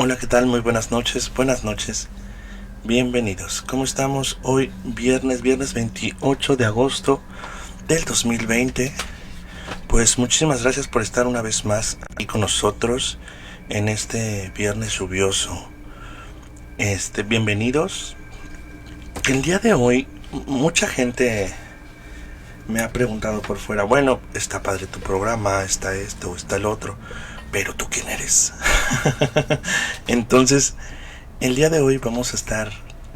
Hola, ¿qué tal? Muy buenas noches, bienvenidos. ¿Cómo estamos? Hoy viernes 28 de agosto del 2020. Pues muchísimas gracias por estar una vez más aquí con nosotros en este viernes lluvioso. Bienvenidos. El día de hoy mucha gente me ha preguntado por fuera, bueno, está padre tu programa, está esto, está el otro, pero ¿tú quién eres? Entonces, el día de hoy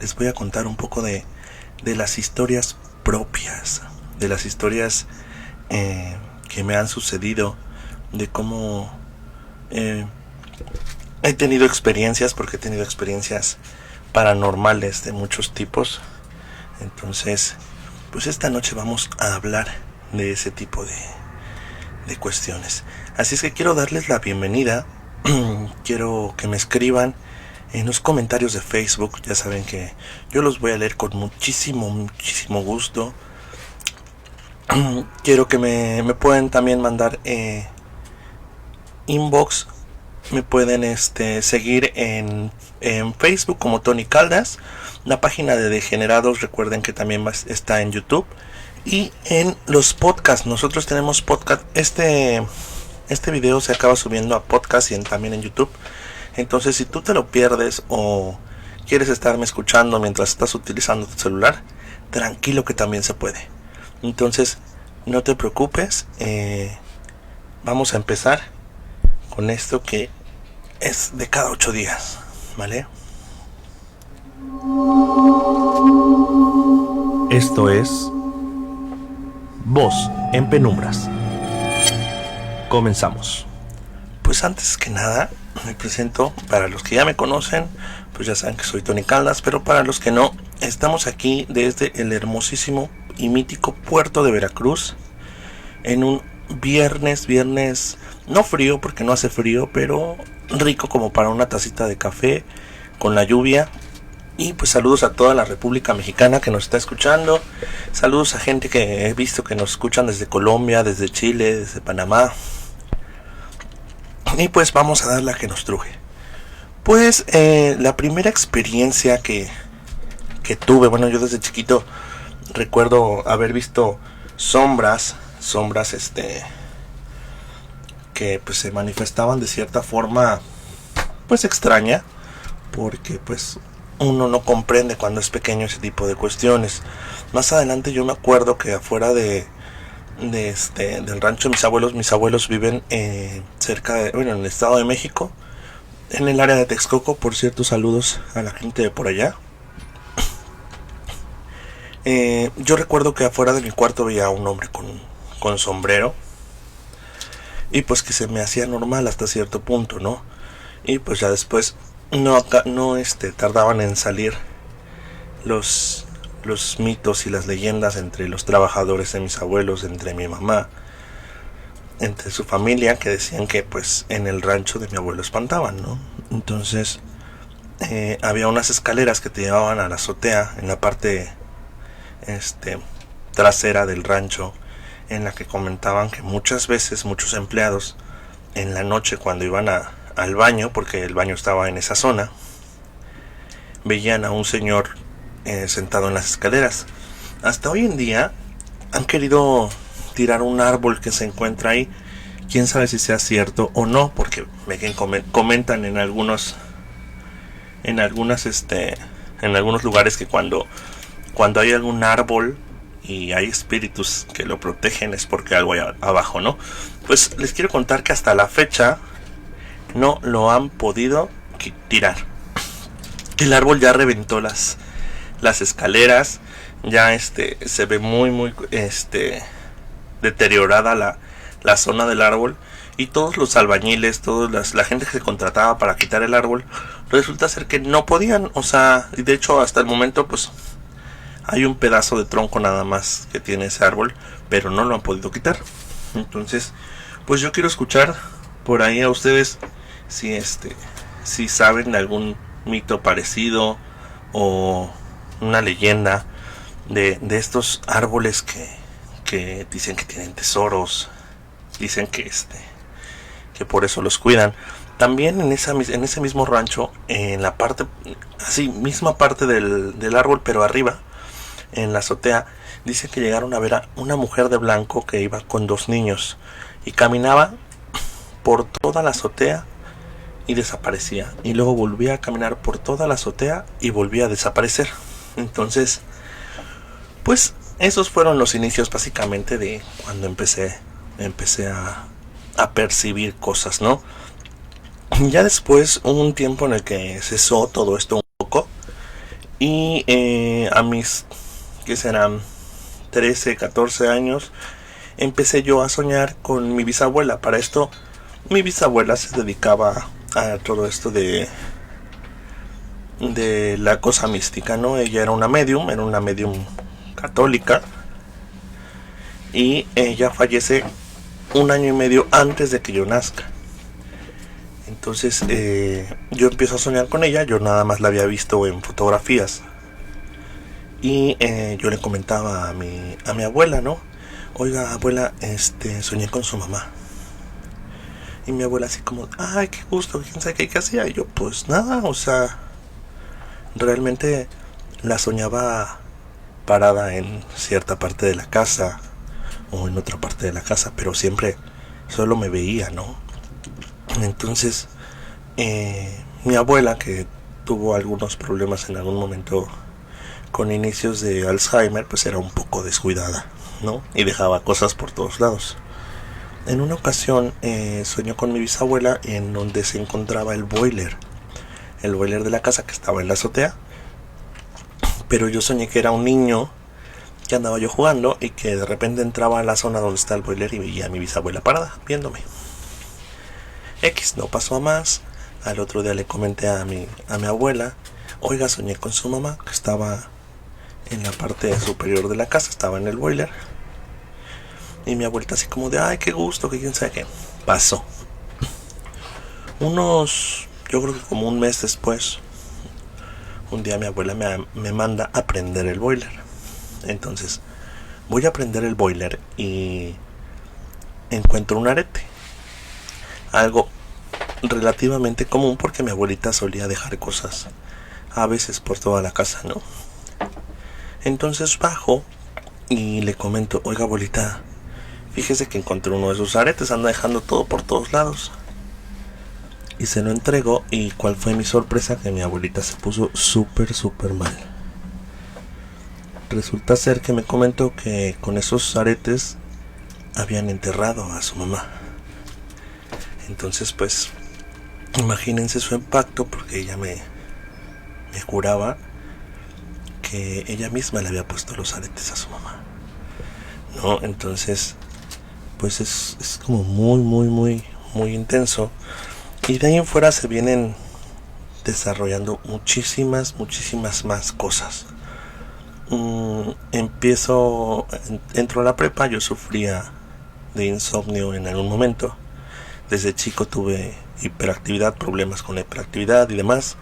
les voy a contar un poco de las historias propias, de las historias que me han sucedido, de cómo he tenido experiencias, porque he tenido experiencias paranormales de muchos tipos. Entonces, pues esta noche vamos a hablar de ese tipo de cuestiones. Así es que quiero darles la bienvenida. Quiero que me escriban en los comentarios de Facebook. Ya saben que yo los voy a leer con muchísimo gusto. Quiero que me pueden también mandar inbox. Me pueden seguir en Facebook como Tony Caldas. La página de Degenerados, recuerden que también está en YouTube. Y en los podcasts, nosotros tenemos podcast. Este video se acaba subiendo a podcast y también en YouTube. Entonces, si tú te lo pierdes o quieres estarme escuchando mientras estás utilizando tu celular, tranquilo que también se puede. Entonces, no te preocupes. Vamos a empezar con esto que es de cada 8 días, ¿vale? Esto es Voz en Penumbras. Comenzamos. Pues antes que nada, me presento. Para los que ya me conocen, pues ya saben que soy Tony Caldas, pero para los que no, estamos aquí desde el hermosísimo y mítico puerto de Veracruz, en un viernes no frío porque no hace frío, pero rico como para una tacita de café con la lluvia. Y pues saludos a toda la República Mexicana que nos está escuchando. Saludos a gente que he visto que nos escuchan desde Colombia, desde Chile, desde Panamá. Y pues vamos a dar la que nos truje. Pues la primera experiencia que tuve, bueno, yo desde chiquito recuerdo haber visto sombras que pues se manifestaban de cierta forma pues extraña, porque pues uno no comprende cuando es pequeño ese tipo de cuestiones. Más adelante yo me acuerdo que afuera del rancho de mis abuelos viven cerca de, en el estado de México, en el área de Texcoco. Por cierto, saludos a la gente de por allá. Yo recuerdo que afuera de mi cuarto veía a un hombre con sombrero, y pues que se me hacía normal hasta cierto punto, ¿no? Y pues ya después no tardaban en salir los mitos y las leyendas entre los trabajadores de mis abuelos, entre mi mamá, entre su familia, que decían que pues en el rancho de mi abuelo espantaban, ¿no? Entonces había unas escaleras que te llevaban a la azotea en la parte trasera del rancho, en la que comentaban que muchas veces muchos empleados en la noche, cuando iban al baño, porque el baño estaba en esa zona, veían a un señor sentado en las escaleras. Hasta hoy en día han querido tirar un árbol que se encuentra ahí. Quién sabe si sea cierto o no, porque comentan en algunos lugares que cuando hay algún árbol y hay espíritus que lo protegen, es porque algo hay abajo, ¿no? Pues les quiero contar que hasta la fecha no lo han podido tirar. El árbol ya reventó las escaleras, ya se ve muy deteriorada la zona del árbol, y todos los albañiles, la gente que se contrataba para quitar el árbol, resulta ser que no podían. O sea, y de hecho hasta el momento pues hay un pedazo de tronco nada más que tiene ese árbol, pero no lo han podido quitar. Entonces pues yo quiero escuchar por ahí a ustedes si saben de algún mito parecido o una leyenda de estos árboles que dicen que tienen tesoros, dicen que por eso los cuidan. También en ese mismo rancho, en la parte, así, misma parte del árbol, pero arriba, en la azotea, dice que llegaron a ver a una mujer de blanco que iba con 2 niños y caminaba por toda la azotea y desaparecía. Y luego volvía a caminar por toda la azotea y volvía a desaparecer. Entonces, pues esos fueron los inicios básicamente de cuando empecé a percibir cosas, ¿no? Ya después hubo un tiempo en el que cesó todo esto un poco y a mis, ¿qué serán? 13, 14 años, empecé yo a soñar con mi bisabuela. Para esto, mi bisabuela se dedicaba a todo esto de la cosa mística, ¿no? Ella era una medium católica, y ella fallece 1 año y medio antes de que yo nazca. Entonces yo empiezo a soñar con ella. Yo nada más la había visto en fotografías y yo le comentaba a mi abuela, ¿no? Oiga, abuela, soñé con su mamá. Y mi abuela así como, ay, qué gusto, quién sabe qué hacía. Y yo, pues nada, o sea, realmente la soñaba parada en cierta parte de la casa o en otra parte de la casa, pero siempre solo me veía, ¿no? Entonces mi abuela, que tuvo algunos problemas en algún momento con inicios de Alzheimer, pues era un poco descuidada, ¿no? Y dejaba cosas por todos lados. En una ocasión soñó con mi bisabuela en donde se encontraba el boiler de la casa, que estaba en la azotea, pero yo soñé que era un niño que andaba yo jugando y que de repente entraba a la zona donde está el boiler y veía a mi bisabuela parada viéndome. No pasó a más. Al otro día le comenté a mi abuela, oiga, soñé con su mamá, que estaba en la parte superior de la casa, estaba en el boiler. Y mi abuelita así como de, ay, qué gusto, que quién sabe qué. Pasó. Yo creo que como un mes después, un día mi abuela me manda a prender el boiler. Entonces voy a prender el boiler y encuentro un arete. Algo relativamente común porque mi abuelita solía dejar cosas a veces por toda la casa, ¿no? Entonces bajo y le comento, oiga, abuelita, fíjese que encontré uno de esos aretes, anda dejando todo por todos lados. Y se lo entrego, y cuál fue mi sorpresa, que mi abuelita se puso súper mal. Resulta ser que me comentó que con esos aretes habían enterrado a su mamá. Entonces pues imagínense su impacto, porque ella me juraba que ella misma le había puesto los aretes a su mamá, ¿no? Entonces pues es como muy intenso. Y de ahí en fuera se vienen desarrollando muchísimas más cosas. Entro a la prepa. Yo sufría de insomnio en algún momento. Desde chico tuve hiperactividad, problemas con la hiperactividad y demás.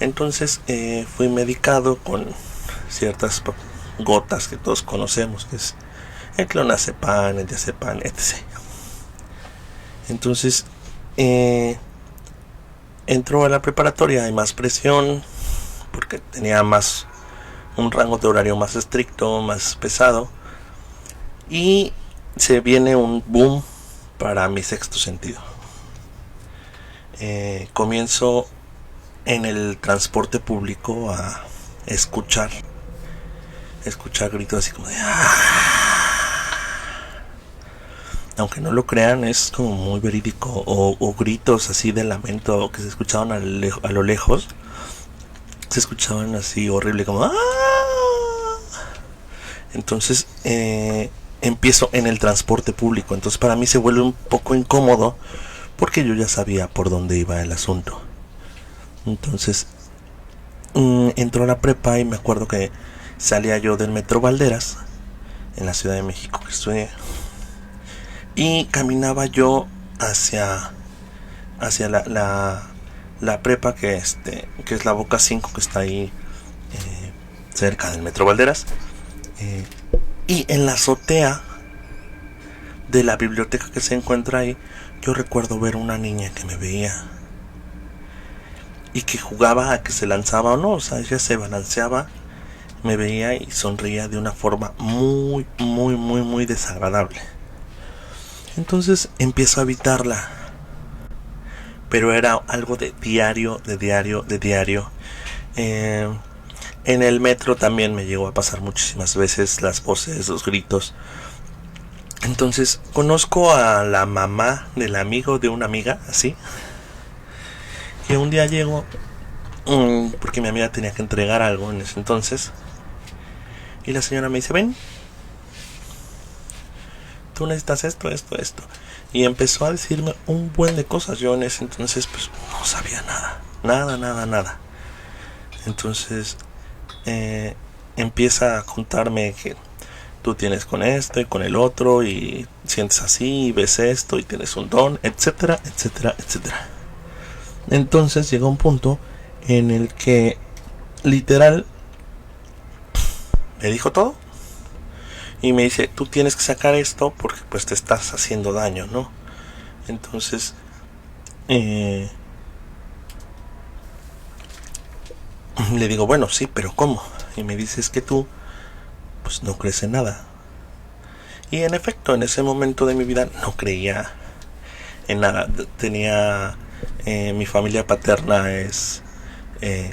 Entonces fui medicado con ciertas gotas que todos conocemos, que es el clonazepam, el diazepam, etc. Entonces entró a la preparatoria, hay más presión porque tenía un rango de horario más estricto, más pesado, y se viene un boom para mi sexto sentido. Comienzo en el transporte público a escuchar gritos así como de aunque no lo crean, es como muy verídico, o gritos así de lamento que se escuchaban a lo lejos, se escuchaban así horrible como Entonces empiezo en el transporte público. Entonces para mí se vuelve un poco incómodo porque yo ya sabía por dónde iba el asunto. Entonces entró a la prepa y me acuerdo que salía yo del Metro Valderas en la Ciudad de México, que estudié, y caminaba yo hacia la prepa, que es la Boca 5, que está ahí cerca del Metro Valderas, y en la azotea de la biblioteca que se encuentra ahí, yo recuerdo ver una niña que me veía y que jugaba a que se lanzaba o no, o sea, ella se balanceaba, me veía y sonreía de una forma muy, muy, muy, muy desagradable. Entonces empiezo a evitarla, pero era algo de diario, de diario, de diario. En el metro también me llegó a pasar muchísimas veces las voces, los gritos. Entonces conozco a la mamá del amigo de una amiga, así, que un día llego, porque mi amiga tenía que entregar algo en ese entonces, y la señora me dice, ven, tú necesitas esto, esto, esto. Y empezó a decirme un buen de cosas. Yo en ese entonces pues no sabía nada, nada, nada, nada. Entonces empieza a contarme que tú tienes con esto y con el otro y sientes así y ves esto y tienes un don, etcétera, etcétera, etcétera. Entonces llega un punto en el que literal me dijo todo y me dice, tú tienes que sacar esto porque pues te estás haciendo daño, ¿no? Entonces le digo, bueno, sí, pero ¿cómo? Y me dice, es que tú pues no crees en nada. Y en efecto, en ese momento de mi vida no creía en nada. Tenía mi familia paterna es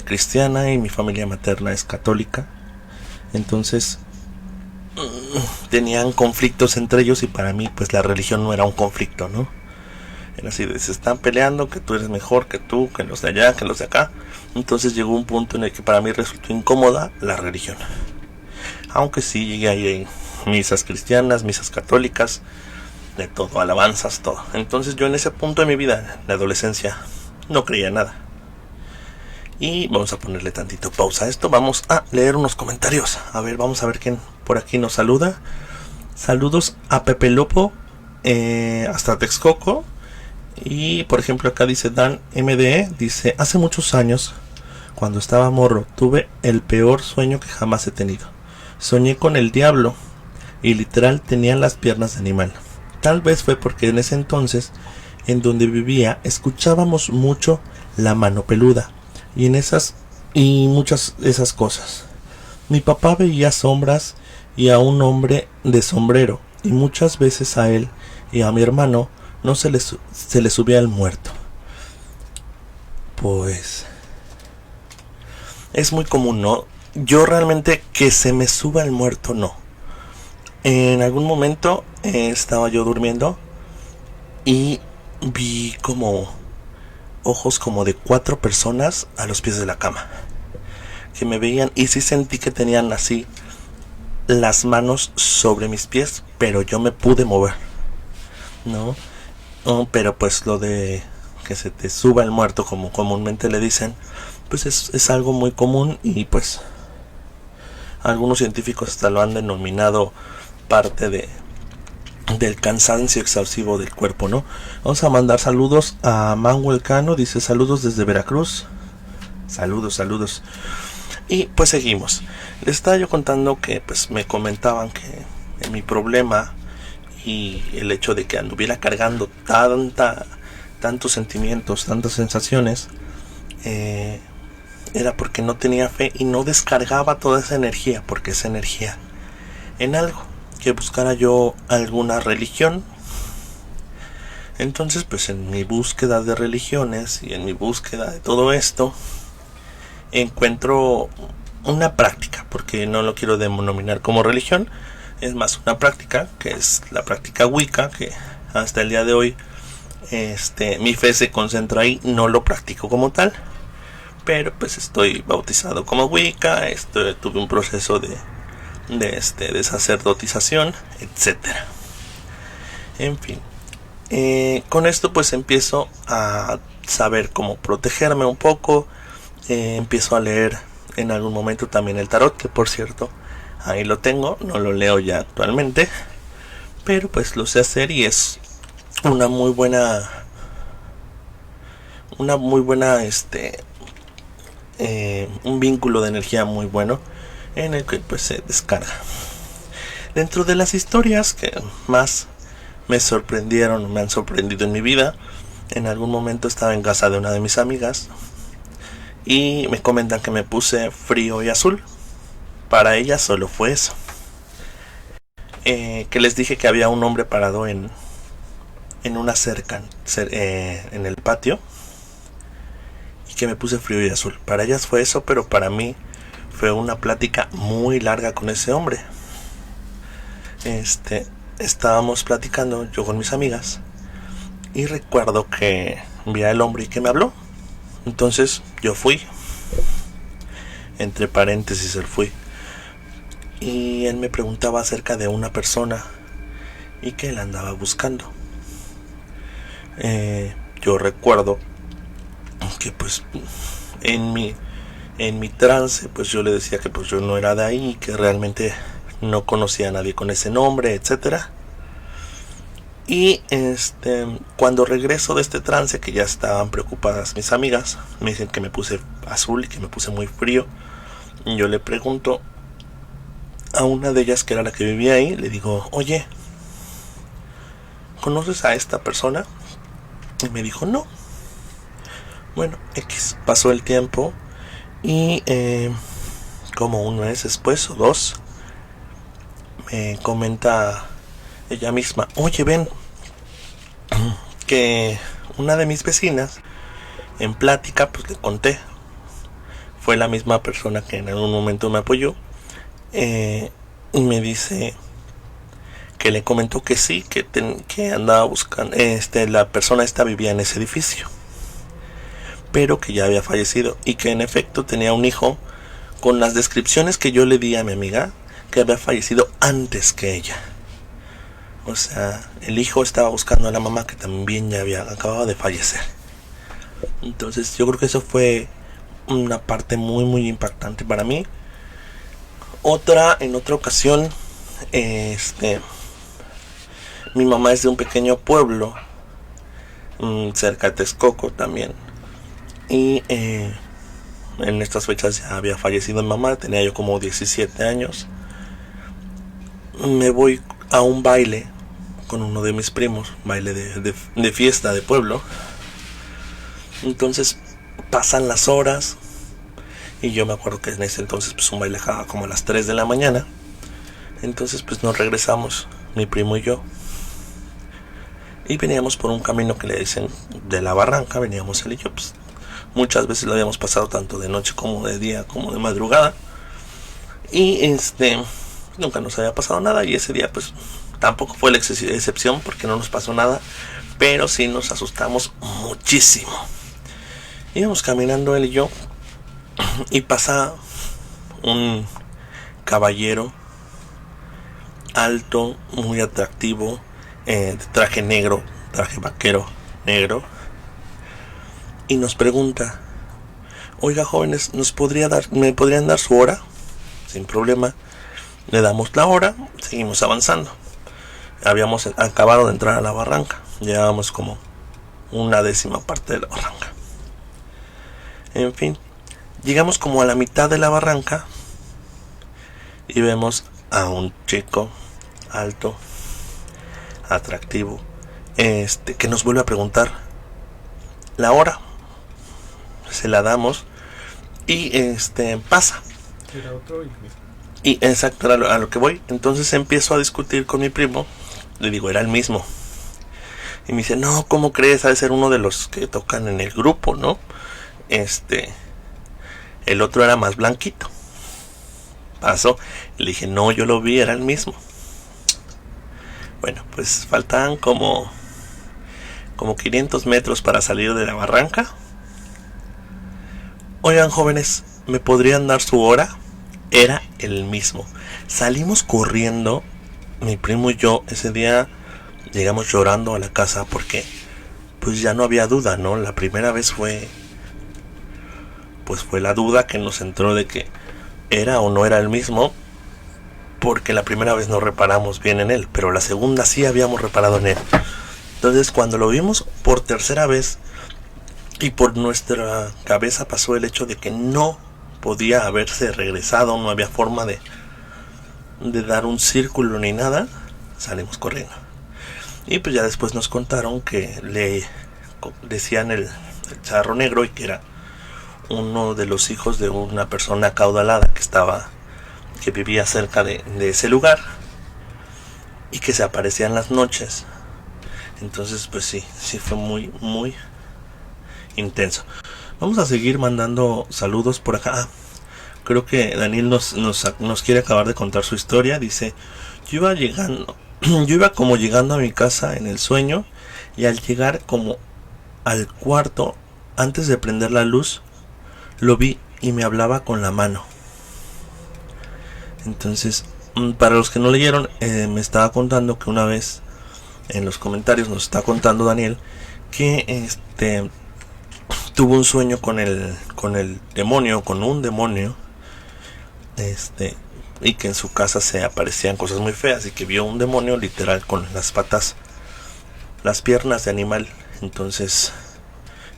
cristiana y mi familia materna es católica. Entonces tenían conflictos entre ellos y para mí pues la religión no era un conflicto, ¿no? Era así de, se están peleando, que tú eres mejor que tú, que los de allá, que los de acá. Entonces llegó un punto en el que para mí resultó incómoda la religión. Aunque sí llegué a ir a misas cristianas, misas católicas, de todo, alabanzas, todo. Entonces yo en ese punto de mi vida, en la adolescencia, no creía en nada. Y vamos a ponerle tantito pausa a esto. Vamos a leer unos comentarios. A ver, vamos a ver quién por aquí nos saluda. Saludos a Pepe Lopo, hasta Texcoco. Y por ejemplo acá dice Dan MDE, dice, hace muchos años, cuando estaba morro, tuve el peor sueño que jamás he tenido. Soñé con el diablo y literal tenía las piernas de animal. Tal vez fue porque en ese entonces, en donde vivía, escuchábamos mucho La Mano Peluda y muchas de esas cosas. Mi papá veía sombras y a un hombre de sombrero, y muchas veces a él y a mi hermano no se le subía el muerto. Pues es muy común, ¿no? Yo realmente que se me suba el muerto, no. En algún momento estaba yo durmiendo y vi como ojos como de 4 personas a los pies de la cama que me veían, y sí sentí que tenían así las manos sobre mis pies, pero yo me pude mover, ¿no? Pero pues lo de que se te suba el muerto, como comúnmente le dicen, pues es algo muy común, y pues algunos científicos hasta lo han denominado parte del cansancio exhaustivo del cuerpo, ¿no? Vamos a mandar saludos a Manuel Cano, dice saludos desde Veracruz. Saludos, saludos. Y pues seguimos. Les estaba yo contando que pues me comentaban que mi problema y el hecho de que anduviera cargando tantos sentimientos, tantas sensaciones, era porque no tenía fe y no descargaba toda esa energía, porque esa energía en algo, que buscara yo alguna religión. Entonces pues en mi búsqueda de religiones y en mi búsqueda de todo esto, encuentro una práctica, porque no lo quiero denominar como religión, es más una práctica, que es la práctica Wicca, que hasta el día de hoy mi fe se concentra ahí. No lo practico como tal, pero pues estoy bautizado como Wicca, tuve un proceso de sacerdotización, etcétera. En fin, con esto pues empiezo a saber cómo protegerme un poco. Empiezo a leer en algún momento también el tarot, que por cierto ahí lo tengo, no lo leo ya actualmente, pero pues lo sé hacer, y es una muy buena un vínculo de energía muy bueno, en el que pues se descarga. Dentro de las historias que más me sorprendieron, me han sorprendido en mi vida. En algún momento estaba en casa de una de mis amigas y me comentan que me puse frío y azul. Para ella solo fue eso. Que les dije que había un hombre parado en una cerca en el patio y que me puse frío y azul. Para ellas fue eso, pero para mí fue una plática muy larga con ese hombre. Estábamos platicando yo con mis amigas y recuerdo que vi al hombre y que me habló. Entonces yo fui, entre paréntesis el fui, y él me preguntaba acerca de una persona y que él andaba buscando. Yo recuerdo que pues en mi trance pues yo le decía que pues yo no era de ahí, que realmente no conocía a nadie con ese nombre, etcétera. Y cuando regreso de este trance, que ya estaban preocupadas mis amigas, me dicen que me puse azul y que me puse muy frío. Yo le pregunto a una de ellas, que era la que vivía ahí, le digo, oye, ¿conoces a esta persona? Y me dijo, no. Bueno, pasó el tiempo y como un mes después o dos, me comenta ella misma, oye, ven, que una de mis vecinas, en plática, pues le conté, fue la misma persona que en algún momento me apoyó, y me dice que le comentó que sí, que andaba buscando, la persona esta vivía en ese edificio, pero que ya había fallecido y que en efecto tenía un hijo con las descripciones que yo le di a mi amiga, que había fallecido antes que ella. O sea, el hijo estaba buscando a la mamá, que también ya había acabado de fallecer. Entonces yo creo que eso fue una parte muy muy impactante para mí. En otra ocasión, mi mamá es de un pequeño pueblo cerca de Texcoco también. Y en estas fechas ya había fallecido mi mamá, tenía yo como 17 años. Me voy a un baile con uno de mis primos, baile de fiesta de pueblo. Entonces pasan las horas y yo me acuerdo que en ese entonces pues un baile acababa como a las 3 de la mañana. Entonces pues nos regresamos, mi primo y yo, y veníamos por un camino que le dicen de la barranca. Veníamos él y yo, pues muchas veces lo habíamos pasado tanto de noche como de día como de madrugada, y nunca nos había pasado nada, y ese día pues tampoco fue la excepción porque no nos pasó nada, pero sí nos asustamos muchísimo. Íbamos caminando él y yo y pasa un caballero alto, muy atractivo, de traje negro, traje vaquero negro, y nos pregunta, oiga jóvenes, ¿me podrían dar su hora? Sin problema, le damos la hora, seguimos avanzando. Habíamos acabado de entrar a la barranca, llevábamos como una décima parte de la barranca. En fin, llegamos como a la mitad de la barranca y vemos a un chico alto, atractivo, que nos vuelve a preguntar la hora. Se la damos y pasa. Era otro y exacto, a lo que voy. Entonces empiezo a discutir con mi primo, le digo, era el mismo, y me dice, no, ¿cómo crees? Ha de ser uno de los que tocan en el grupo, ¿no? El otro era más blanquito. Pasó, le dije, no, yo lo vi, era el mismo. Bueno, pues faltaban como 500 metros para salir de la barranca. Oigan jóvenes, ¿me podrían dar su hora? Era el mismo. Salimos corriendo, mi primo y yo. Ese día llegamos llorando a la casa porque pues ya no había duda, ¿no? La primera vez fue la duda que nos entró de que era o no era el mismo, porque la primera vez no reparamos bien en él, pero la segunda sí habíamos reparado en él. Entonces cuando lo vimos por tercera vez y por nuestra cabeza pasó el hecho de que no podía haberse regresado, no había forma de dar un círculo ni nada, salimos corriendo. Y pues ya después nos contaron que le decían el charro negro y que era uno de los hijos de una persona acaudalada que vivía cerca de ese lugar y que se aparecía en las noches. Entonces pues sí fue muy intenso. Vamos a seguir mandando saludos por acá. Creo que Daniel nos quiere acabar de contar su historia. Dice: yo iba como llegando a mi casa en el sueño, y al llegar como al cuarto, antes de prender la luz, lo vi y me hablaba con la mano. Entonces, para los que no leyeron, me estaba contando que una vez en los comentarios nos está contando Daniel que tuvo un sueño con el demonio, con un demonio, y que en su casa se aparecían cosas muy feas, y que vio un demonio literal con las patas, las piernas de animal. Entonces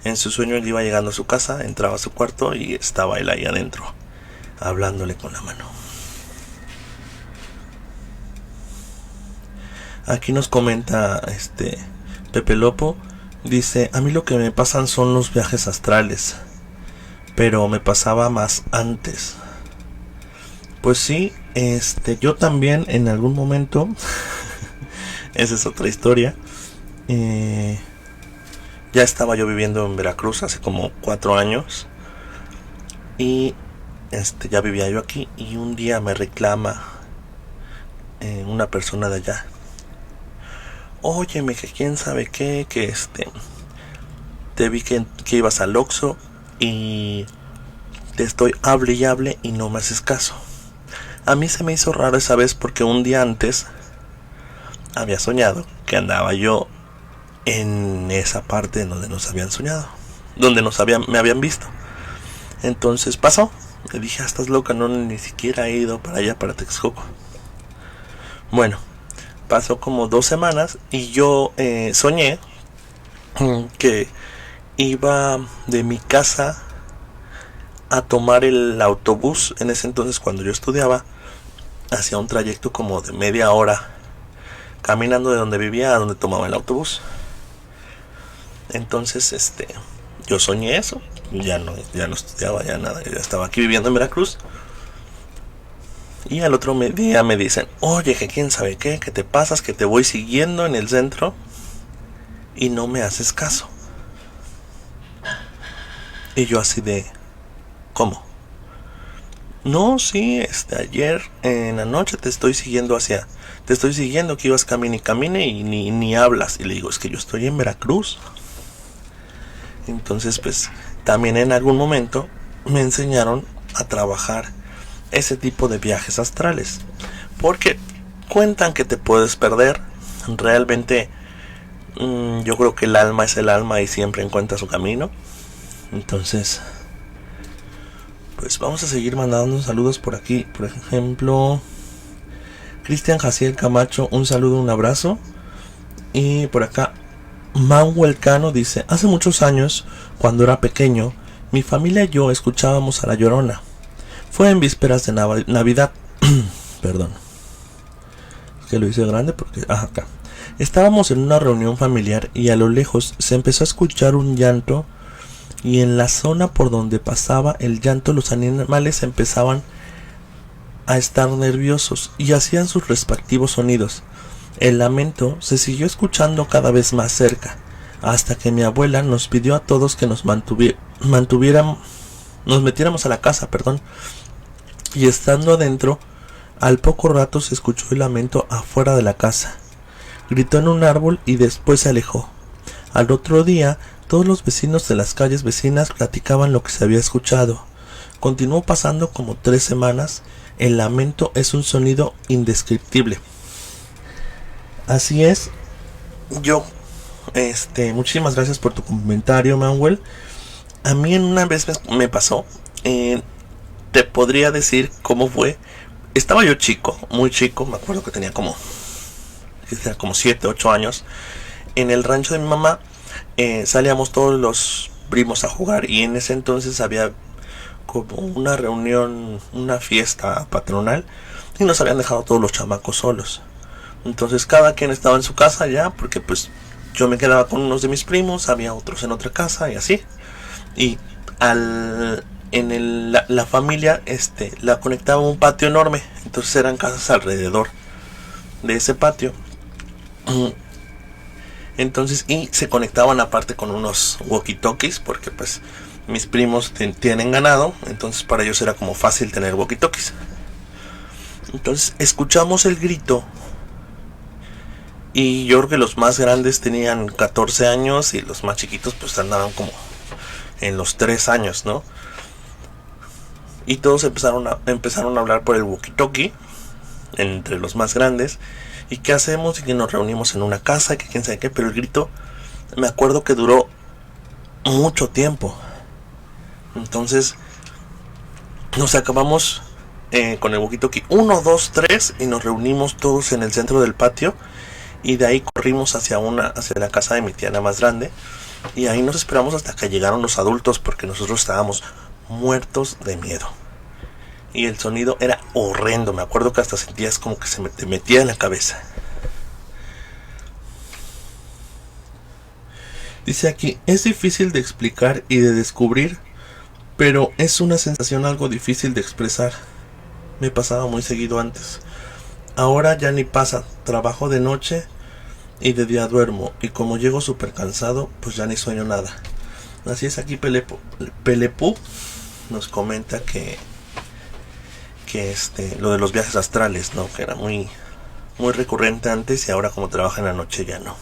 en su sueño él iba llegando a su casa, entraba a su cuarto y estaba él ahí adentro hablándole con la mano. Aquí nos comenta Pepe Lopo. Dice: a mí lo que me pasan son los viajes astrales, pero me pasaba más antes. Pues sí, yo también en algún momento esa es otra historia. Ya estaba yo viviendo en Veracruz hace como 4 años, y ya vivía yo aquí, y un día me reclama una persona de allá: óyeme, que quién sabe qué, que te vi que ibas al Oxxo y te estoy hable y hable y no me haces caso. A mí se me hizo raro esa vez porque un día antes había soñado que andaba yo en esa parte en donde nos habían soñado, donde me habían visto. Entonces pasó. Le dije: estás loca, no, ni siquiera he ido para allá, para Texcoco. Bueno, pasó como 2 semanas y yo soñé que iba de mi casa a tomar el autobús. En ese entonces, cuando yo estudiaba, hacía un trayecto como de media hora caminando de donde vivía a donde tomaba el autobús. Entonces yo soñé eso. Ya no estudiaba, ya nada, ya estaba aquí viviendo en Veracruz. Y al otro día me dicen: oye, que quién sabe qué, que te pasas, que te voy siguiendo en el centro y no me haces caso. Y yo así de: ¿cómo? No, sí, ayer en la noche te estoy siguiendo que ibas camine y camine y ni hablas. Y le digo: es que yo estoy en Veracruz. Entonces pues también en algún momento me enseñaron a trabajar ese tipo de viajes astrales, porque cuentan que te puedes perder. Realmente yo creo que el alma es el alma y siempre encuentra su camino. Entonces pues vamos a seguir mandando saludos por aquí. Por ejemplo, Cristian Jaciel Camacho, un saludo, un abrazo. Y por acá Manuel Cano dice: hace muchos años, cuando era pequeño, mi familia y yo escuchábamos a La Llorona. Fue en vísperas de Navidad. Perdón, es que lo hice grande porque acá estábamos en una reunión familiar y a lo lejos se empezó a escuchar un llanto, y en la zona por donde pasaba el llanto los animales empezaban a estar nerviosos y hacían sus respectivos sonidos. El lamento se siguió escuchando cada vez más cerca, hasta que mi abuela nos pidió a todos que nos metiéramos a la casa, y estando adentro, al poco rato se escuchó el lamento afuera de la casa. Gritó en un árbol y después se alejó. Al otro día, todos los vecinos de las calles vecinas platicaban lo que se había escuchado. Continuó pasando como 3 semanas. El lamento es un sonido indescriptible. Así es. Yo, muchísimas gracias por tu comentario, Manuel. A mí en una vez me pasó. Te podría decir cómo fue. Estaba yo chico, muy chico. Me acuerdo que tenía como 7, 8 años. En el rancho de mi mamá salíamos todos los primos a jugar, y en ese entonces había como una reunión, una fiesta patronal, y nos habían dejado todos los chamacos solos. Entonces cada quien estaba en su casa ya, porque pues yo me quedaba con unos de mis primos, había otros en otra casa y así. Y la familia la conectaba a un patio enorme, entonces eran casas alrededor de ese patio. Entonces, y se conectaban aparte con unos walkie-talkies, porque pues mis primos tienen ganado, entonces para ellos era como fácil tener walkie-talkies. Entonces escuchamos el grito, y yo creo que los más grandes tenían 14 años y los más chiquitos pues andaban como en los 3 años, ¿no? Y todos empezaron a hablar por el walkie-talkie entre los más grandes. ¿Y qué hacemos? Y que nos reunimos en una casa, que quién sabe qué. Pero el grito, me acuerdo que duró mucho tiempo. Entonces nos acabamos con el walkie-talkie 1, 2, 3 y nos reunimos todos en el centro del patio. Y de ahí corrimos hacia la casa de mi tía, la más grande. Y ahí nos esperamos hasta que llegaron los adultos, porque nosotros estábamos muertos de miedo. Y el sonido era horrendo. Me acuerdo que hasta sentías como que se te metía en la cabeza. Dice aquí, es difícil de explicar y de descubrir, pero es una sensación algo difícil de expresar. Me pasaba muy seguido antes. Ahora ya ni pasa. Trabajo de noche y de día duermo. Y como llego súper cansado, pues ya ni sueño nada. Así es, aquí Pelepú nos comenta que lo de los viajes astrales, ¿no? Que era muy recurrente antes, y ahora como trabaja en la noche ya no.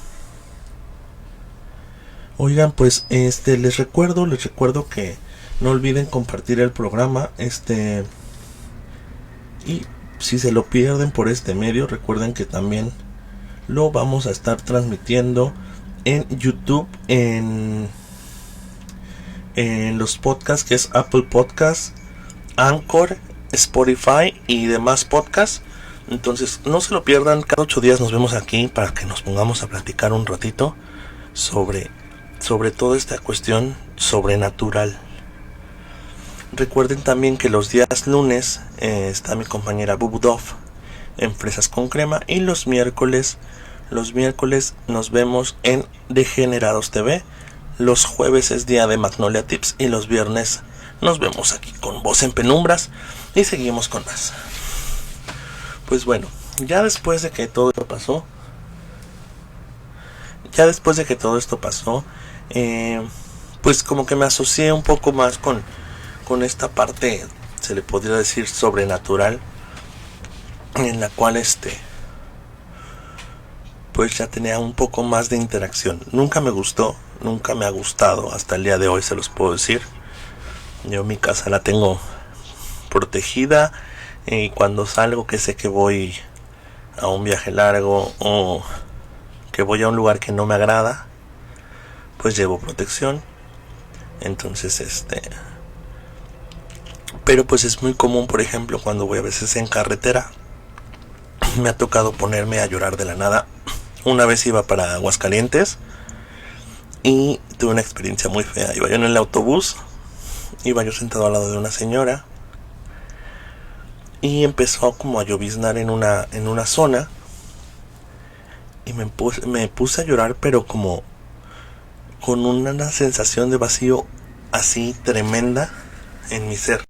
Oigan, pues les recuerdo que no olviden compartir el programa, y si se lo pierden por este medio, recuerden que también lo vamos a estar transmitiendo en YouTube, en los podcasts, que es Apple Podcasts, Anchor, Spotify y demás podcasts. Entonces no se lo pierdan. Cada 8 días nos vemos aquí para que nos pongamos a platicar un ratito sobre toda esta cuestión sobrenatural. Recuerden también que los días lunes está mi compañera Bubudov en Fresas con Crema, y los miércoles nos vemos en Degenerados TV. Los jueves es día de Magnolia Tips, y los viernes nos vemos aquí con Voz en Penumbras, y seguimos con más. Pues bueno, ya después de que todo esto pasó, pues como que me asocié un poco más con esta parte, se le podría decir sobrenatural, en la cual pues ya tenía un poco más de interacción. Nunca me gustó, nunca me ha gustado, hasta el día de hoy se los puedo decir. Yo mi casa la tengo protegida, y cuando salgo, que sé que voy a un viaje largo o que voy a un lugar que no me agrada, pues llevo protección. Entonces pero pues es muy común, por ejemplo, cuando voy a veces en carretera, me ha tocado ponerme a llorar de la nada. Una vez iba para Aguascalientes y tuve una experiencia muy fea. Iba yo en el autobús, iba yo sentado al lado de una señora, y empezó como a lloviznar en una zona, y me puse a llorar, pero como con una sensación de vacío así tremenda en mi ser.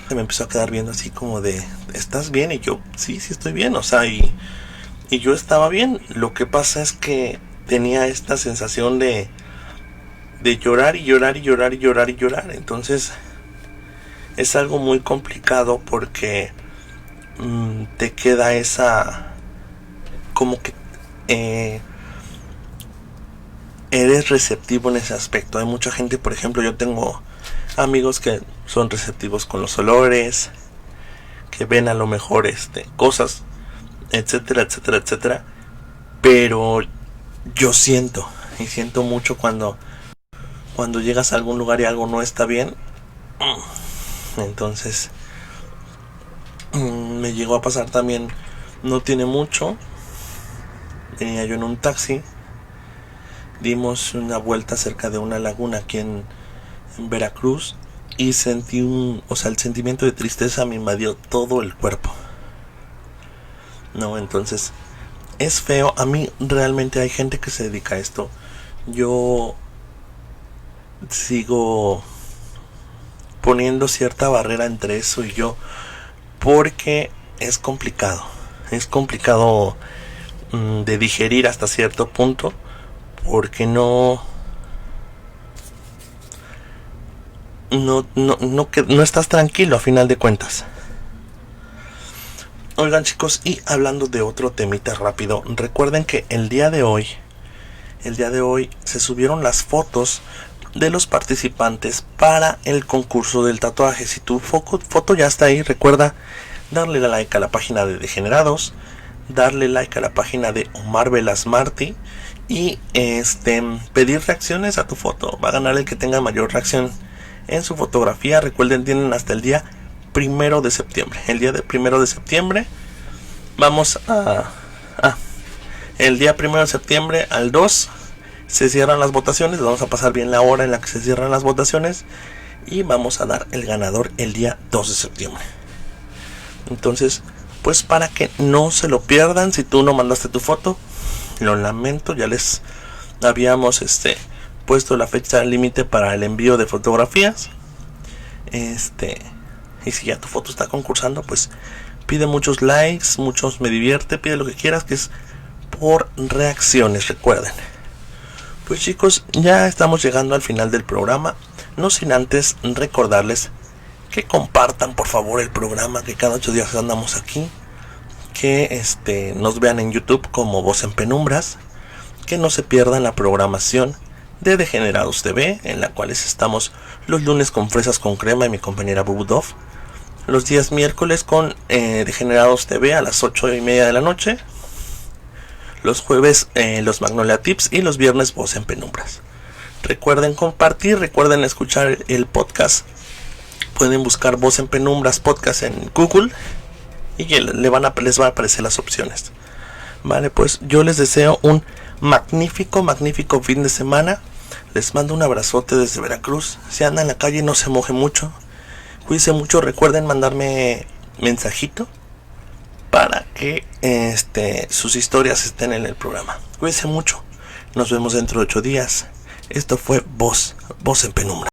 Se me empezó a quedar viendo así como de, ¿estás bien? Y yo, sí estoy bien, o sea, y yo estaba bien. Lo que pasa es que tenía esta sensación de llorar y llorar y llorar y llorar y llorar. Entonces es algo muy complicado, porque te queda esa, como que eres receptivo en ese aspecto. Hay mucha gente, por ejemplo, yo tengo amigos que son receptivos con los olores, que ven a lo mejor cosas, etcétera, etcétera, etcétera. Pero yo siento mucho cuando llegas a algún lugar y algo no está bien. Entonces me llegó a pasar también, no tiene mucho. Venía yo en un taxi, dimos una vuelta cerca de una laguna aquí en Veracruz, y sentí el sentimiento de tristeza me invadió todo el cuerpo. No, entonces es feo. A mí realmente hay gente que se dedica a esto. Yo sigo poniendo cierta barrera entre eso y yo, porque es complicado. Es complicado de digerir hasta cierto punto, porque no estás tranquilo a final de cuentas. Oigan, chicos, y hablando de otro temita rápido, recuerden que el día de hoy se subieron las fotos de los participantes para el concurso del tatuaje. Si tu foto ya está ahí, recuerda darle like a la página de Degenerados, darle like a la página de Omar Velas Martí y pedir reacciones a tu foto. Va a ganar el que tenga mayor reacción en su fotografía. Recuerden, tienen hasta el día 1 de septiembre. El día de 1 de septiembre vamos a el día 1 de septiembre al 2 se cierran las votaciones. Vamos a pasar bien la hora en la que se cierran las votaciones y vamos a dar el ganador el día 2 de septiembre. Entonces, pues para que no se lo pierdan, si tú no mandaste tu foto, lo lamento, ya les habíamos puesto la fecha límite para el envío de fotografías. Y si ya tu foto está concursando, pues pide muchos likes, muchos me divierte, pide lo que quieras, que es por reacciones, recuerden. Pues chicos, ya estamos llegando al final del programa, no sin antes recordarles que compartan por favor el programa, que cada 8 días andamos aquí, que nos vean en YouTube como Voz en Penumbras, que no se pierdan la programación de Degenerados TV, en la cual estamos los lunes con Fresas con Crema y mi compañera Bubudov, los días miércoles con Degenerados TV a las 8:30 de la noche, los jueves los Magnolia Tips y los viernes Voz en Penumbras. Recuerden compartir, recuerden escuchar el podcast. Pueden buscar Voz en Penumbras podcast en Google y les van a aparecer las opciones. Vale, pues yo les deseo un magnífico fin de semana. Les mando un abrazote desde Veracruz. Si andan en la calle, no se moje mucho. Cuídense mucho. Recuerden mandarme mensajito para que sus historias estén en el programa. Cuídense mucho. Nos vemos dentro de 8 días. Esto fue Voz en Penumbra.